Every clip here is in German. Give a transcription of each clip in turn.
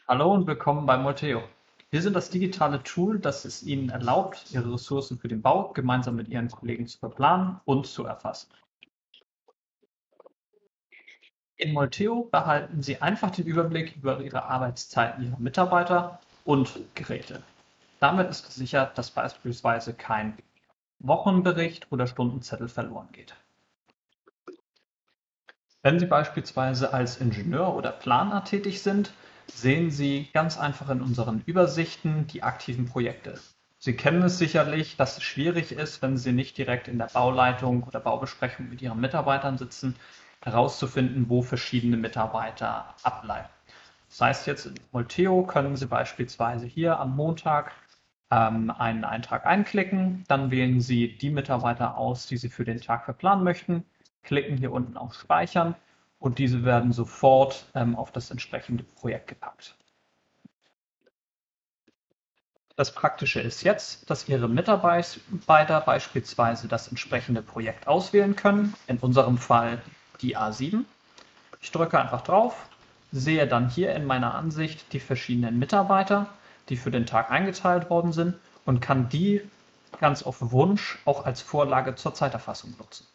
Hallo und willkommen bei Molteo. Wir sind das digitale Tool, das es Ihnen erlaubt, Ihre Ressourcen für den Bau gemeinsam mit Ihren Kollegen zu verplanen und zu erfassen. In Molteo behalten Sie einfach den Überblick über Ihre Arbeitszeiten Ihrer Mitarbeiter und Geräte. Damit ist gesichert, dass beispielsweise kein Wochenbericht oder Stundenzettel verloren geht. Wenn Sie beispielsweise als Ingenieur oder Planer tätig sind, sehen Sie ganz einfach in unseren Übersichten die aktiven Projekte. Sie kennen es sicherlich, dass es schwierig ist, wenn Sie nicht direkt in der Bauleitung oder Baubesprechung mit Ihren Mitarbeitern sitzen, herauszufinden, wo verschiedene Mitarbeiter abbleiben. Das heißt, jetzt in Molteo können Sie beispielsweise hier am Montag einen Eintrag einklicken, dann wählen Sie die Mitarbeiter aus, die Sie für den Tag verplanen möchten, klicken hier unten auf Speichern und diese werden sofort auf das entsprechende Projekt gepackt. Das Praktische ist jetzt, dass Ihre Mitarbeiter beispielsweise das entsprechende Projekt auswählen können, in unserem Fall die A7. Ich drücke einfach drauf, sehe dann hier in meiner Ansicht die verschiedenen Mitarbeiter, die für den Tag eingeteilt worden sind und kann die ganz auf Wunsch auch als Vorlage zur Zeiterfassung nutzen.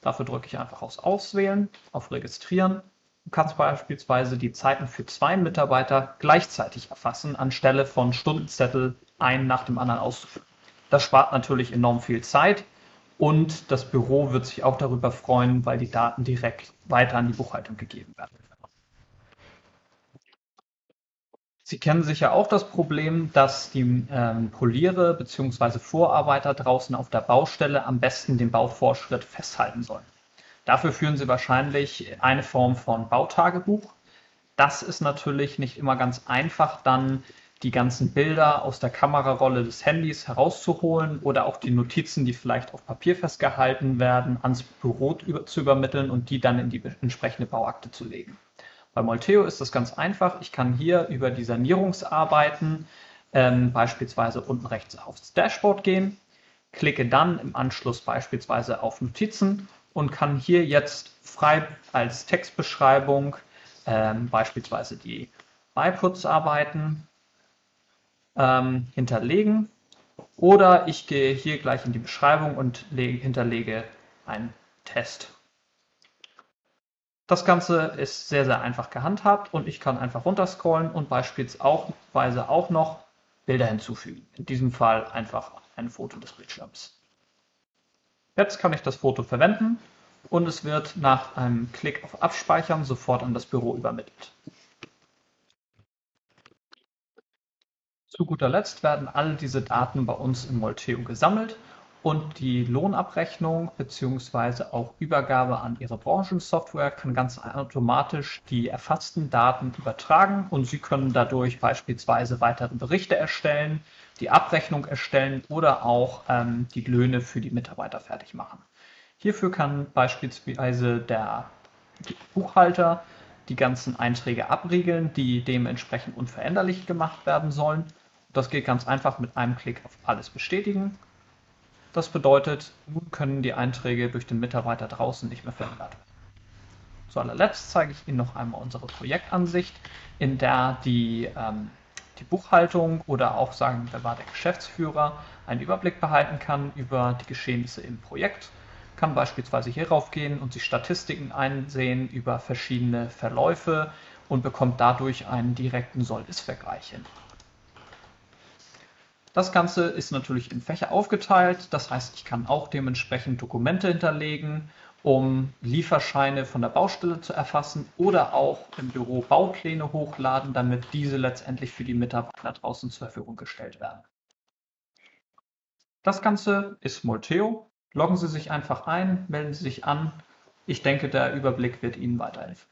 Dafür drücke ich einfach auf Auswählen, auf Registrieren und kann beispielsweise die Zeiten für 2 Mitarbeiter gleichzeitig erfassen, anstelle von Stundenzettel einen nach dem anderen auszufüllen. Das spart natürlich enorm viel Zeit und das Büro wird sich auch darüber freuen, weil die Daten direkt weiter an die Buchhaltung gegeben werden. Sie kennen sicher auch das Problem, dass die Poliere bzw. Vorarbeiter draußen auf der Baustelle am besten den Baufortschritt festhalten sollen. Dafür führen Sie wahrscheinlich eine Form von Bautagebuch. Das ist natürlich nicht immer ganz einfach, dann die ganzen Bilder aus der Kamerarolle des Handys herauszuholen oder auch die Notizen, die vielleicht auf Papier festgehalten werden, ans Büro zu übermitteln und die dann in die entsprechende Bauakte zu legen. Bei Molteo ist das ganz einfach. Ich kann hier über die Sanierungsarbeiten beispielsweise unten rechts aufs Dashboard gehen, klicke dann im Anschluss beispielsweise auf Notizen und kann hier jetzt frei als Textbeschreibung beispielsweise die Beiputzarbeiten hinterlegen. Oder ich gehe hier gleich in die Beschreibung und hinterlege einen Test. Das Ganze ist sehr, sehr einfach gehandhabt und ich kann einfach runterscrollen und beispielsweise auch noch Bilder hinzufügen. In diesem Fall einfach ein Foto des Bildschirms. Jetzt kann ich das Foto verwenden und es wird nach einem Klick auf Abspeichern sofort an das Büro übermittelt. Zu guter Letzt werden all diese Daten bei uns in Molteo gesammelt und die Lohnabrechnung bzw. auch Übergabe an Ihre Branchensoftware kann ganz automatisch die erfassten Daten übertragen und Sie können dadurch beispielsweise weitere Berichte erstellen, die Abrechnung erstellen oder auch die Löhne für die Mitarbeiter fertig machen. Hierfür kann beispielsweise der Buchhalter die ganzen Einträge abriegeln, die dementsprechend unveränderlich gemacht werden sollen. Das geht ganz einfach mit einem Klick auf Alles bestätigen. Das bedeutet, nun können die Einträge durch den Mitarbeiter draußen nicht mehr verändert werden. Zu allerletzt zeige ich Ihnen noch einmal unsere Projektansicht, in der die Buchhaltung oder auch sagen wir mal der Geschäftsführer einen Überblick behalten kann über die Geschehnisse im Projekt, kann beispielsweise hierauf gehen und sich Statistiken einsehen über verschiedene Verläufe und bekommt dadurch einen direkten Soll-Ist-Vergleich hin. Das Ganze ist natürlich in Fächer aufgeteilt, das heißt, ich kann auch dementsprechend Dokumente hinterlegen, um Lieferscheine von der Baustelle zu erfassen oder auch im Büro Baupläne hochladen, damit diese letztendlich für die Mitarbeiter draußen zur Verfügung gestellt werden. Das Ganze ist Molteo. Loggen Sie sich einfach ein, melden Sie sich an. Ich denke, der Überblick wird Ihnen weiterhelfen.